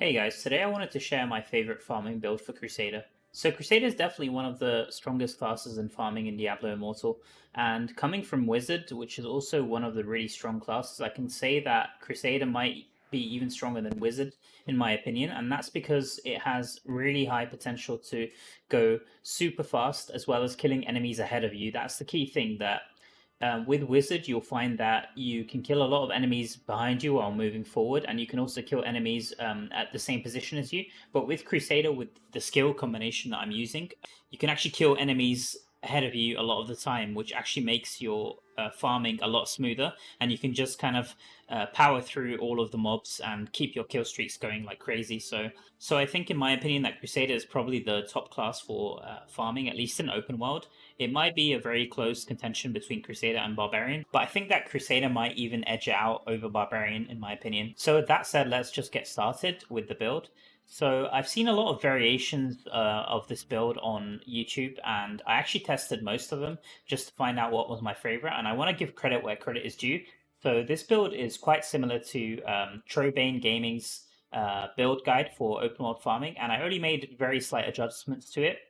Hey guys, today I wanted to share my favorite farming build for Crusader. So Crusader is definitely one of the strongest classes in farming in Diablo Immortal, and coming from Wizard, which is also one of the really strong classes, I can say that Crusader might be even stronger than Wizard in my opinion, and that's because it has really high potential to go super fast as well as killing enemies ahead of you. That's the key thing that with Wizard, you'll find that you can kill a lot of enemies behind you while moving forward, and you can also kill enemies at the same position as you. But with Crusader, with the skill combination that I'm using, you can actually kill enemies ahead of you a lot of the time, which actually makes your farming a lot smoother, and you can just kind of power through all of the mobs and keep your kill streaks going like crazy. So I think, in my opinion, that Crusader is probably the top class for farming, at least in open world. It might be a very close contention between Crusader and Barbarian, but I think that Crusader might even edge it out over Barbarian, in my opinion. So with that said, let's just get started with the build. So I've seen a lot of variations of this build on YouTube, and I actually tested most of them just to find out what was my favorite, and I want to give credit where credit is due. So this build is quite similar to Trobane Gaming's build guide for open world farming, and I only made very slight adjustments to it.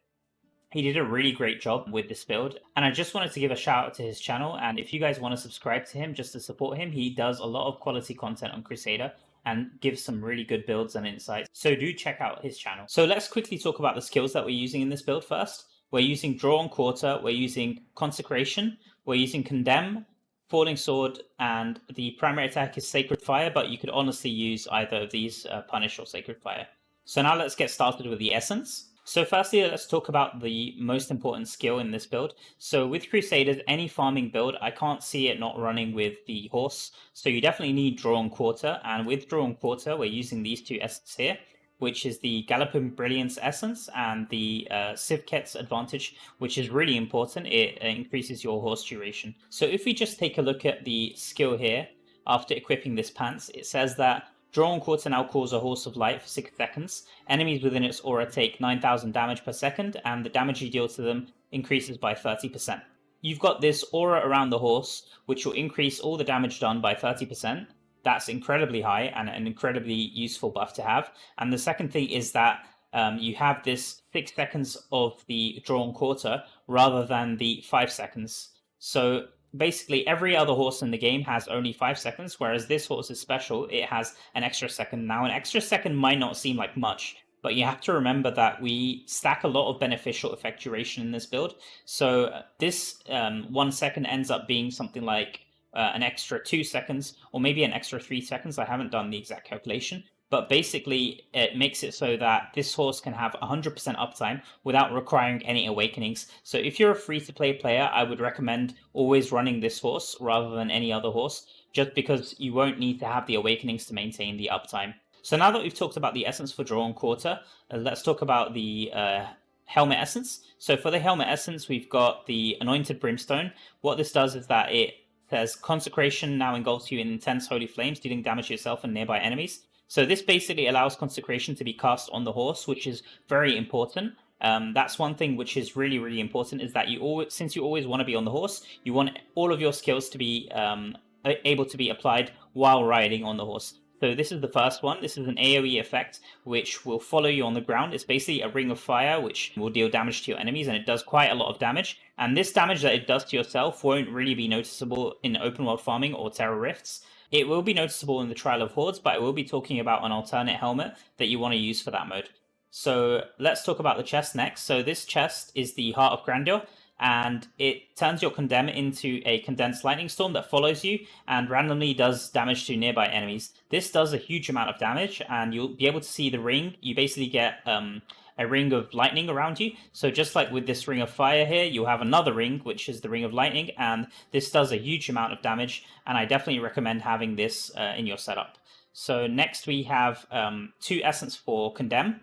He did a really great job with this build, and I just wanted to give a shout out to his channel. And if you guys want to subscribe to him just to support him, he does a lot of quality content on Crusader and gives some really good builds and insights. So do check out his channel. So let's quickly talk about the skills that we're using in this build first. We're using Draw and Quarter, we're using Consecration, we're using Condemn, Falling Sword, and the primary attack is Sacred Fire, but you could honestly use either of these, Punish or Sacred Fire. So now let's get started with the Essence. So firstly, let's talk about the most important skill in this build. So with Crusaders, any farming build, I can't see it not running with the horse. So you definitely need Draw and Quarter, and with Draw and Quarter, we're using these two essences here, which is the Galloping Brilliance Essence and the Sivket's Advantage, which is really important. It increases your horse duration. So if we just take a look at the skill here, after equipping this pants, it says that Draw and Quarter now calls a Horse of Light for 6 seconds. Enemies within its aura take 9,000 damage per second, and the damage you deal to them increases by 30%. You've got this aura around the horse, which will increase all the damage done by 30%. That's incredibly high and an incredibly useful buff to have. And the second thing is that you have this 6 seconds of the Draw and Quarter rather than the 5 seconds. So basically every other horse in the game has only 5 seconds, whereas this horse is special. It has an extra second. Now, an extra second might not seem like much, but you have to remember that we stack a lot of beneficial effect duration in this build. So this 1 second ends up being something like an extra 2 seconds, or maybe an extra 3 seconds. I haven't done the exact calculation. But basically, it makes it so that this horse can have 100% uptime without requiring any awakenings. So if you're a free-to-play player, I would recommend always running this horse rather than any other horse, just because you won't need to have the awakenings to maintain the uptime. So now that we've talked about the essence for Draw and Quarter, let's talk about the Helmet Essence. So for the Helmet Essence, we've got the Anointed Brimstone. What this does is that it says Consecration now engulfs you in intense holy flames, dealing damage to yourself and nearby enemies. So this basically allows Consecration to be cast on the horse, which is very important. That's one thing which is really, really important, is that since you always want to be on the horse, you want all of your skills to be able to be applied while riding on the horse. So this is the first one. This is an AoE effect, which will follow you on the ground. It's basically a ring of fire, which will deal damage to your enemies, and it does quite a lot of damage. And this damage that it does to yourself won't really be noticeable in open world farming or Terror Rifts. It will be noticeable in the Trial of Hordes, but I will be talking about an alternate helmet that you want to use for that mode. So let's talk about the chest next. So this chest is the Heart of Grandeur, and it turns your Condemn into a Condensed Lightning Storm that follows you and randomly does damage to nearby enemies. This does a huge amount of damage, and you'll be able to see the ring. You basically get a ring of lightning around you. So just like with this ring of fire here, you'll have another ring, which is the ring of lightning, and this does a huge amount of damage, and I definitely recommend having this in your setup. So next we have 2 Essence for Condemn.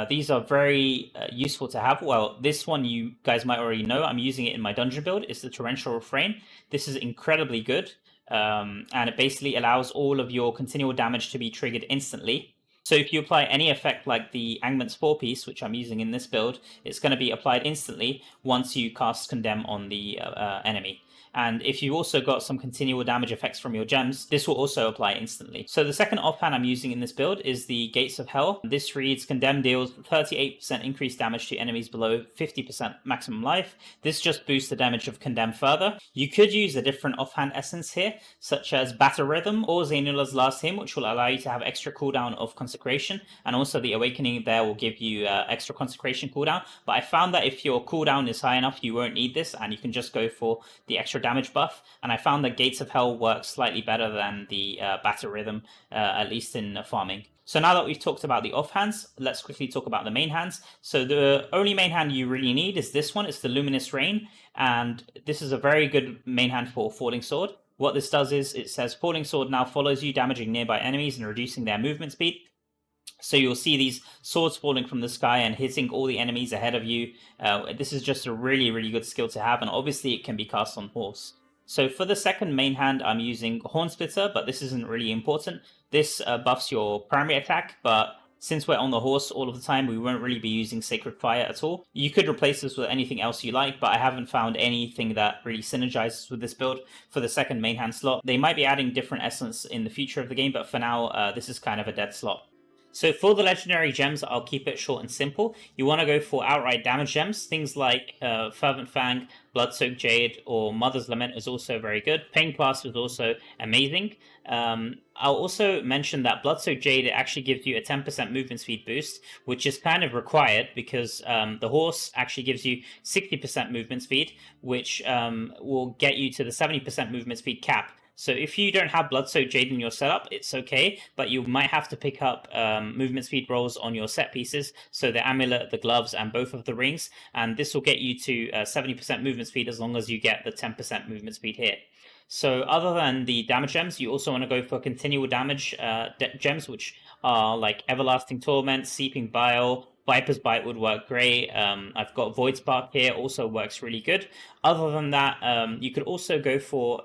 These are very useful to have. Well, this one you guys might already know. I'm using it in my dungeon build. It's the Torrential Refrain. This is incredibly good, and it basically allows all of your continual damage to be triggered instantly. So if you apply any effect like the Angment's 4-piece, which I'm using in this build, it's going to be applied instantly once you cast Condemn on the enemy. And if you've also got some continual damage effects from your gems, this will also apply instantly. So the second offhand I'm using in this build is the Gates of Hell. This reads, Condemn deals 38% increased damage to enemies below 50% maximum life. This just boosts the damage of Condemn further. You could use a different offhand essence here, such as Battle Rhythm or Zainula's Last Hymn, which will allow you to have extra cooldown of Consecration, and also the Awakening there will give you extra Consecration cooldown. But I found that if your cooldown is high enough, you won't need this, and you can just go for the extra damage buff. And I found that Gates of Hell works slightly better than the Battle Rhythm, at least in farming. So now that we've talked about the offhands, let's quickly talk about the main hands. So the only main hand you really need is this one. It's the Luminous Rain, and this is a very good main hand for Falling Sword. What this does is, it says Falling Sword now follows you, damaging nearby enemies and reducing their movement speed. So you'll see these swords falling from the sky and hitting all the enemies ahead of you. This is just a really, really good skill to have, and obviously it can be cast on horse. So for the second main hand, I'm using Horn Splitter, but this isn't really important. This buffs your primary attack, but since we're on the horse all of the time, we won't really be using Sacred Fire at all. You could replace this with anything else you like, but I haven't found anything that really synergizes with this build for the second main hand slot. They might be adding different essence in the future of the game, but for now, this is kind of a dead slot. So for the legendary gems, I'll keep it short and simple. You want to go for outright damage gems. Things like Fervent Fang, Blood-Soaked Jade, or Mother's Lament is also very good. Pain Clasp is also amazing. I'll also mention that Blood-Soaked Jade actually gives you a 10% movement speed boost, which is kind of required because the horse actually gives you 60% movement speed, which will get you to the 70% movement speed cap. So if you don't have Blood-Soaked Jade in your setup, it's okay, but you might have to pick up movement speed rolls on your set pieces, so the amulet, the gloves, and both of the rings, and this will get you to 70% movement speed as long as you get the 10% movement speed here. So other than the damage gems, you also want to go for continual damage gems, which are like Everlasting Torment, Seeping Bile, Viper's Bite would work great. I've got Void Spark here, also works really good. Other than that, you could also go for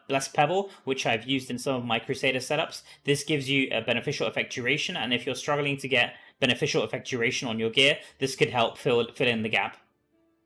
Blessed Pebble, which I've used in some of my Crusader setups. This gives you a beneficial effect duration, and if you're struggling to get beneficial effect duration on your gear, this could help fill in the gap.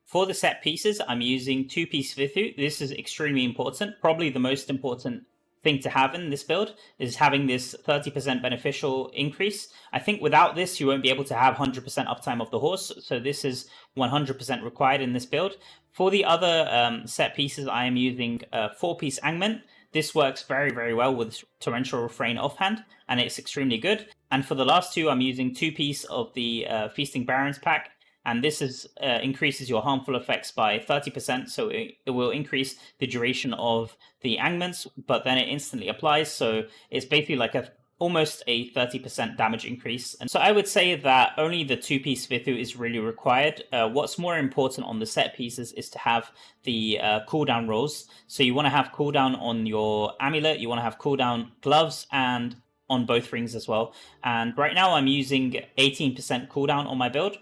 For the set pieces, I'm using 2-piece Vithu. This is extremely important. Probably the most important thing to have in this build is having this 30% beneficial increase. I think without this, you won't be able to have 100% uptime of the horse, so this is 100% required in this build. For the other set pieces, I am using 4-piece Angment. This works very, very well with Torrential Refrain offhand, and it's extremely good. And for the last two, I'm using 2-piece of the Feasting Barons pack, and this is increases your harmful effects by 30%, so it will increase the duration of the Angments, but then it instantly applies, so it's basically like almost a 30% damage increase. And so I would say that only the 2-piece Vithu is really required. What's more important on the set pieces is to have the cooldown rolls. So you want to have cooldown on your amulet, you want to have cooldown gloves, and on both rings as well. And right now I'm using 18% cooldown on my build,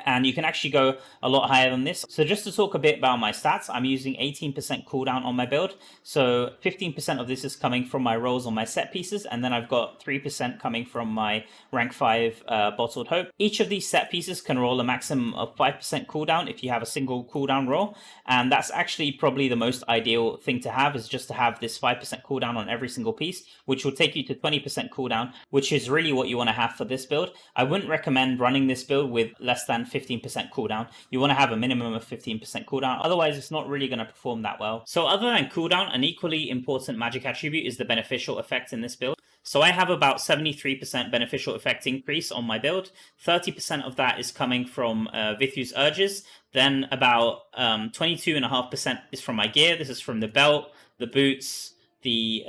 and you can actually go a lot higher than this. So just to talk a bit about my stats, I'm using 18% cooldown on my build. So 15% of this is coming from my rolls on my set pieces, and then I've got 3% coming from my rank 5 Bottled Hope. Each of these set pieces can roll a maximum of 5% cooldown if you have a single cooldown roll, and that's actually probably the most ideal thing to have, is just to have this 5% cooldown on every single piece, which will take you to 20% cooldown, which is really what you want to have for this build. I wouldn't recommend running this build with less than 15% cooldown. You want to have a minimum of 15% cooldown, otherwise it's not really going to perform that well. So other than cooldown, an equally important magic attribute is the beneficial effect in this build. So I have about 73% beneficial effect increase on my build. 30% of that is coming from Vithu's Urges. Then about 22.5% is from my gear. This is from the belt, the boots, the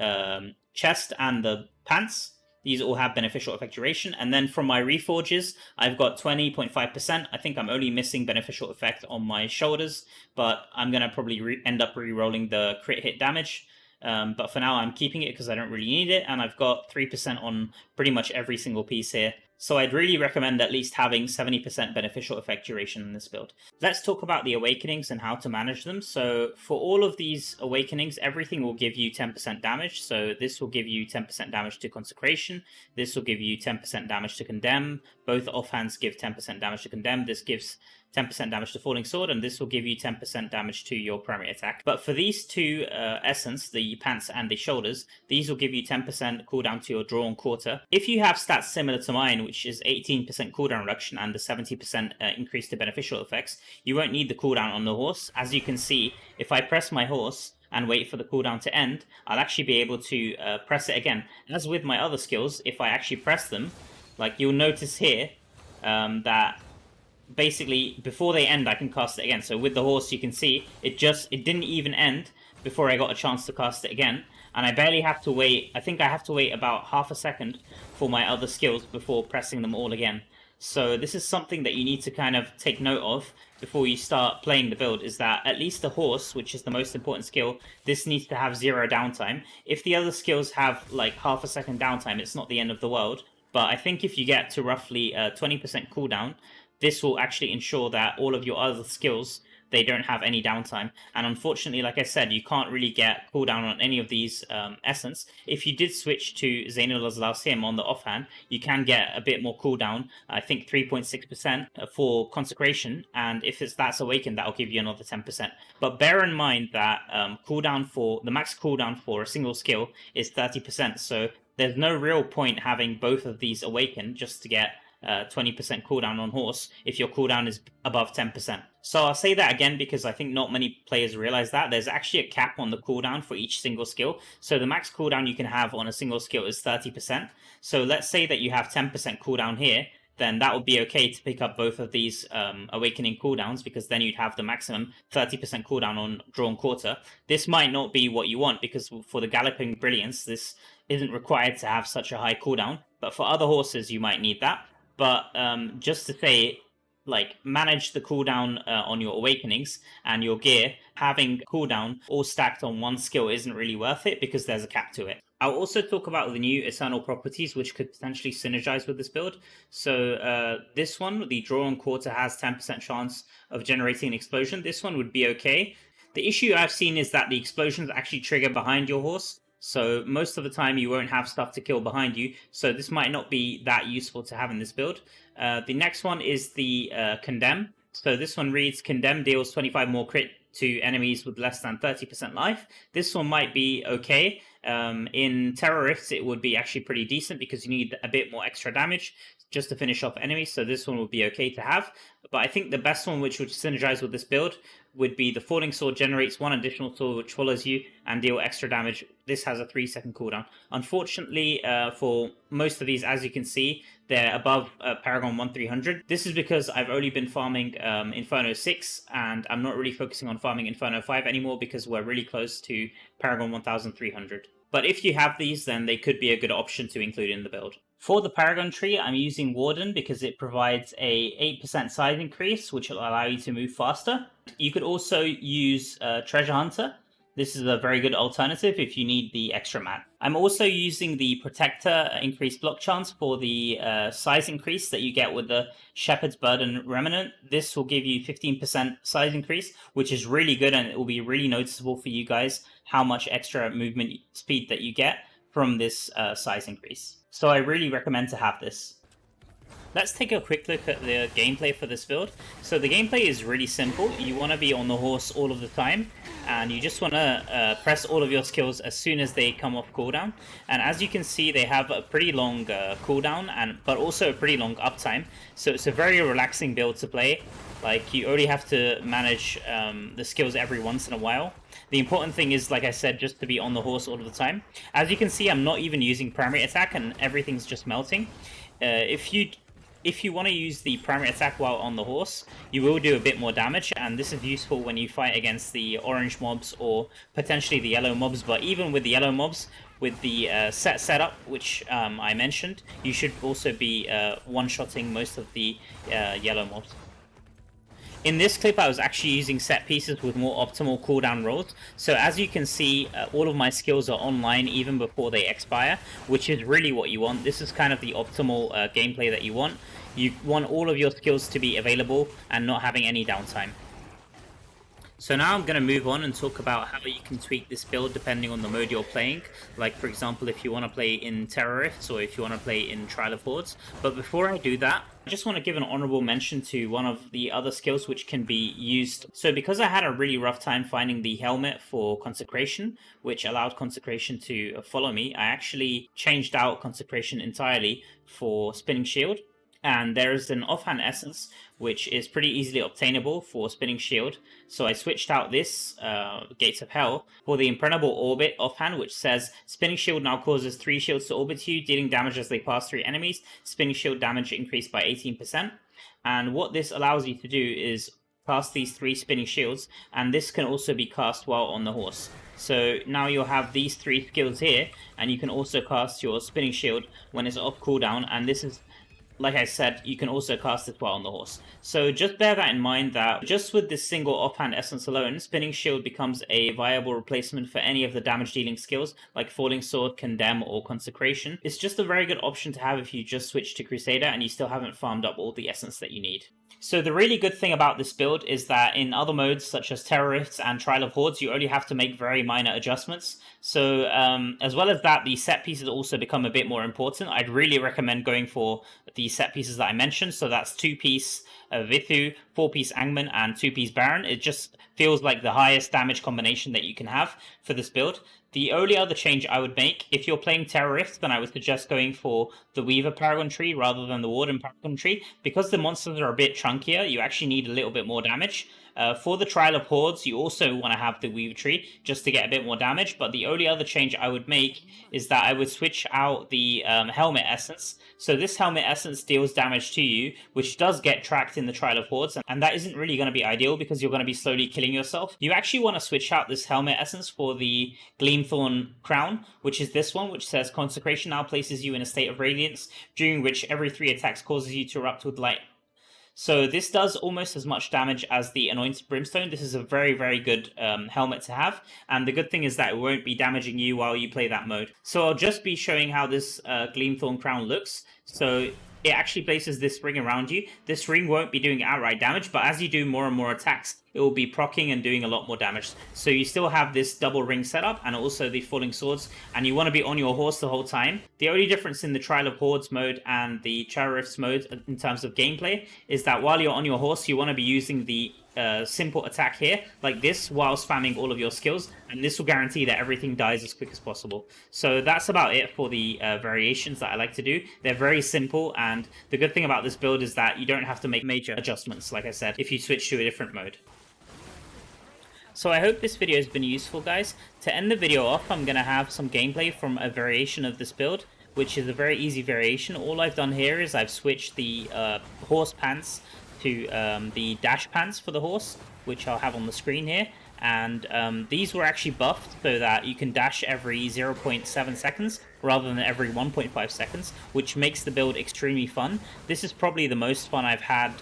chest, and the pants. These all have beneficial effect duration. And then from my reforges, I've got 20.5%. I think I'm only missing beneficial effect on my shoulders, but I'm going to probably end up re-rolling the crit hit damage. But for now, I'm keeping it because I don't really need it. And I've got 3% on pretty much every single piece here. So I'd really recommend at least having 70% beneficial effect duration in this build. Let's talk about the awakenings and how to manage them. So for all of these awakenings, everything will give you 10% damage. So this will give you 10% damage to Consecration. This will give you 10% damage to Condemn. Both offhands give 10% damage to Condemn. This gives 10% damage to Falling Sword, and this will give you 10% damage to your primary attack. But for these two essence, the pants and the shoulders, these will give you 10% cooldown to your Drawn Quarter. If you have stats similar to mine, which is 18% cooldown reduction and the 70% increase to beneficial effects, you won't need the cooldown on the horse. As you can see, if I press my horse and wait for the cooldown to end, I'll actually be able to press it again. As with my other skills, if I actually press them, like you'll notice here that basically before they end I can cast it again. So with the horse you can see it didn't even end before I got a chance to cast it again, and I barely have to wait. I think I have to wait about half a second for my other skills before pressing them all again. So this is something that you need to kind of take note of before you start playing the build, is that at least the horse, which is the most important skill, this needs to have 0 downtime. If the other skills have like half a second downtime, it's not the end of the world. But I think if you get to roughly 20% cooldown, this will actually ensure that all of your other skills, they don't have any downtime. And unfortunately, like I said, you can't really get cooldown on any of these essence. If you did switch to Zainul Lazarus on the offhand, you can get a bit more cooldown, I think 3.6% for Consecration, and if that's Awakened, that'll give you another 10%. But bear in mind that the max cooldown for a single skill is 30%, so there's no real point having both of these Awakened just to get 20% cooldown on horse if your cooldown is above 10%. So I'll say that again because I think not many players realize that. There's actually a cap on the cooldown for each single skill. So the max cooldown you can have on a single skill is 30%. So let's say that you have 10% cooldown here, then that would be okay to pick up both of these Awakening cooldowns, because then you'd have the maximum 30% cooldown on Drawn Quarter. This might not be what you want, because for the Galloping Brilliance, this isn't required to have such a high cooldown. But for other horses, you might need that. But just to say, like, manage the cooldown on your Awakenings and your gear. Having cooldown all stacked on one skill isn't really worth it because there's a cap to it. I'll also talk about the new Eternal properties which could potentially synergize with this build. So this one, the Drawn Quarter, has 10% chance of generating an explosion. This one would be okay. The issue I've seen is that the explosions actually trigger behind your horse. So most of the time you won't have stuff to kill behind you. So this might not be that useful to have in this build. The next one is the Condemn. So this one reads, Condemn deals 25 more crit to enemies with less than 30% life. This one might be okay. In Terror Rifts, it would be actually pretty decent because you need a bit more extra damage just to finish off enemies. So this one would be okay to have. But I think the best one which would synergize with this build would be the Falling Sword generates 1 additional sword which follows you and deal extra damage. This has a 3-second cooldown. Unfortunately, for most of these, as you can see, they're above Paragon 1300. This is because I've only been farming Inferno 6, and I'm not really focusing on farming Inferno 5 anymore because we're really close to Paragon 1300. But if you have these, then they could be a good option to include in the build. For the Paragon tree, I'm using Warden because it provides a 8% size increase, which will allow you to move faster. You could also use Treasure Hunter. This is a very good alternative if you need the extra mat. I'm also using the Protector increased block chance for the size increase that you get with the Shepherd's Burden Remnant. This will give you 15% size increase, which is really good, and it will be really noticeable for you guys how much extra movement speed that you get from this size increase. So I really recommend to have this. Let's take a quick look at the gameplay for this build. So the gameplay is really simple. You want to be on the horse all of the time, and you just want to press all of your skills as soon as they come off cooldown. And as you can see, they have a pretty long cooldown, but also a pretty long uptime. So it's a very relaxing build to play. Like, you only have to manage the skills every once in a while. The important thing is, like I said, just to be on the horse all of the time. As you can see, I'm not even using primary attack, and everything's just melting. If you want to use the primary attack while on the horse, you will do a bit more damage, and this is useful when you fight against the orange mobs or potentially the yellow mobs. But even with the yellow mobs, with the setup, which I mentioned, you should also be one-shotting most of the yellow mobs. In this clip, I was actually using set pieces with more optimal cooldown rolls. So as you can see, all of my skills are online even before they expire, which is really what you want. This is kind of the optimal gameplay that you want. You want all of your skills to be available and not having any downtime. So now I'm going to move on and talk about how you can tweak this build depending on the mode you're playing. Like, for example, if you want to play in Terror Rifts or if you want to play in Trial of Hordes. But before I do that, I just want to give an honorable mention to one of the other skills which can be used. So because I had a really rough time finding the helmet for Consecration, which allowed Consecration to follow me, I actually changed out Consecration entirely for Spinning Shield. And there's an offhand essence which is pretty easily obtainable for Spinning Shield. So I switched out this Gates of Hell for the Impregnable Orbit offhand, which says Spinning Shield now causes 3 shields to orbit you, dealing damage as they pass through enemies. Spinning Shield damage increased by 18%. And what this allows you to do is cast these 3 Spinning Shields, and this can also be cast while on the horse. So now you'll have these 3 skills here, and you can also cast your Spinning Shield when it's off cooldown, and this is, like I said, you can also cast it while on the horse. So just bear that in mind, that just with this single offhand essence alone, Spinning Shield becomes a viable replacement for any of the damage dealing skills like Falling Sword, Condemn, or Consecration. It's just a very good option to have if you just switch to Crusader and you still haven't farmed up all the essence that you need. So the really good thing about this build is that in other modes such as Terrorists and Trial of Hordes, you only have to make very minor adjustments. So as well as that, the set pieces also become a bit more important. I'd really recommend going for the set pieces that I mentioned. So that's 2-piece Vithu, 4-piece Angman, and 2-piece Baron. It just feels like the highest damage combination that you can have for this build. The only other change I would make, if you're playing Terrorist, then I would suggest going for the Weaver Paragon tree rather than the Warden Paragon tree. Because the monsters are a bit chunkier, you actually need a little bit more damage. For the Trial of Hordes, you also want to have the Weaver tree just to get a bit more damage, but the only other change I would make is that I would switch out the Helmet Essence. So this Helmet Essence deals damage to you, which does get tracked in the Trial of Hordes, and that isn't really going to be ideal because you're going to be slowly killing yourself. You actually want to switch out this Helmet Essence for the Gleamthorn Crown, which is this one, which says Consecration now places you in a state of radiance, during which every 3 attacks causes you to erupt with light. So this does almost as much damage as the Anointed Brimstone. This is a very, very good helmet to have. And the good thing is that it won't be damaging you while you play that mode. So I'll just be showing how this Gleamthorn Crown looks. So it actually places this ring around you. This ring won't be doing outright damage, but as you do more and more attacks, it will be proccing and doing a lot more damage. So you still have this double ring setup and also the Falling Swords, and you want to be on your horse the whole time. The only difference in the Trial of Hordes mode and the Terrorists mode in terms of gameplay is that while you're on your horse, you want to be using the simple attack here, like this, while spamming all of your skills, and this will guarantee that everything dies as quick as possible. So that's about it for the variations that I like to do. They're very simple, and the good thing about this build is that you don't have to make major adjustments, like I said, if you switch to a different mode. So I hope this video has been useful, guys. To end the video off, I'm going to have some gameplay from a variation of this build, which is a very easy variation. All I've done here is I've switched the horse pants to the dash pants for the horse, which I'll have on the screen here. And these were actually buffed so that you can dash every 0.7 seconds rather than every 1.5 seconds, which makes the build extremely fun. This is probably the most fun I've had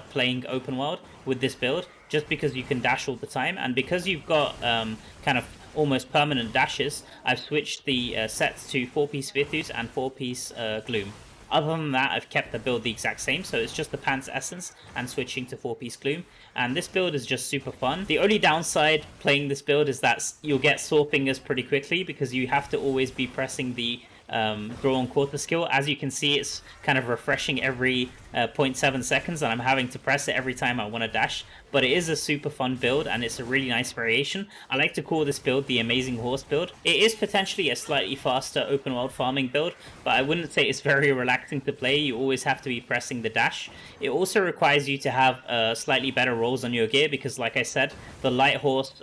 playing open world with this build, just because you can dash all the time, and because you've got kind of almost permanent dashes, I've switched the sets to 4-piece Vithus and 4-piece Gloom. Other than that, I've kept the build the exact same, so it's just the pants essence and switching to 4-piece Gloom. And this build is just super fun. The only downside playing this build is that you'll get sore fingers pretty quickly because you have to always be pressing the draw on quarter skill. As you can see, it's kind of refreshing every 0.7 seconds, and I'm having to press it every time I want to dash. But it is a super fun build, and it's a really nice variation. I like to call this build the Amazing Horse build. It is potentially a slightly faster open world farming build, but I wouldn't say it's very relaxing to play. You always have to be pressing the dash. It also requires you to have slightly better rolls on your gear, because like I said, the light horse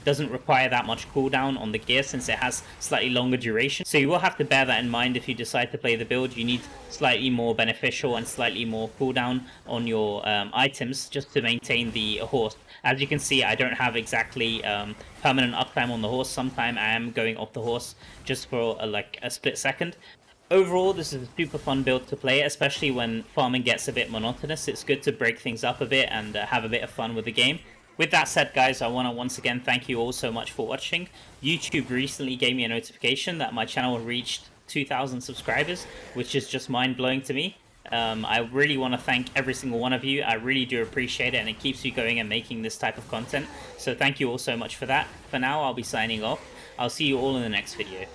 doesn't require that much cooldown on the gear since it has slightly longer duration. So you will have to bear that in mind if you decide to play the build. You need slightly more beneficial and slightly more cooldown on your items just to maintain the horse. As you can see, I don't have exactly permanent uptime on the horse. Sometimes I am going off the horse just for like a split second. Overall, this is a super fun build to play, especially when farming gets a bit monotonous. It's good to break things up a bit and have a bit of fun with the game. With that said, guys, I want to once again thank you all so much for watching. YouTube recently gave me a notification that my channel reached 2,000 subscribers, which is just mind-blowing to me. I really want to thank every single one of you. I really do appreciate it, and it keeps me going and making this type of content. So thank you all so much for that. For now, I'll be signing off. I'll see you all in the next video.